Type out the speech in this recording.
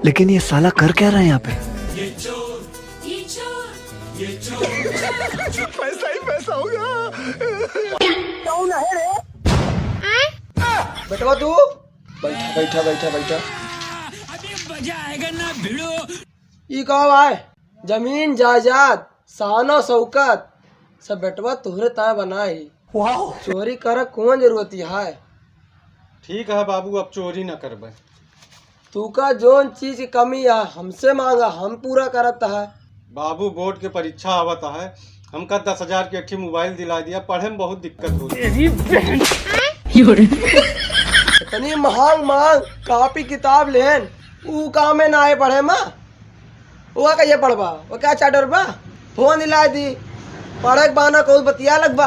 लेकिन ये साला कर क्या रहा है यहाँ पे? पैसा ही पैसा होगा। कौन है रे? बेटवा तू बैठा बैठा बैठा बैठा। अभी मजा आएगा ना भिड़ो। ये कहो भाई, जमीन जायदाद शानो शौकत सब बेटवा तोहरे ताए बनाई। चोरी कर कौन जरूरत है? ठीक है बाबू, अब चोरी न करबे। तू का जोन चीज की कमी है हमसे मांगा, हम पूरा करत है। बाबू बोर्ड के परीक्षा आवत है, हमका 10,000 के एक मोबाइल दिला दिया, पढ़े में बहुत दिक्कत हो रही। इतनी महंग महंग कॉपी किताब लेन ऊ काम में ना आए पढ़े माँ। वो कहिए पढ़बा, वो क्या चाटर बा फोन दिला दी पढ़े के बहाना को बतिया लगबा।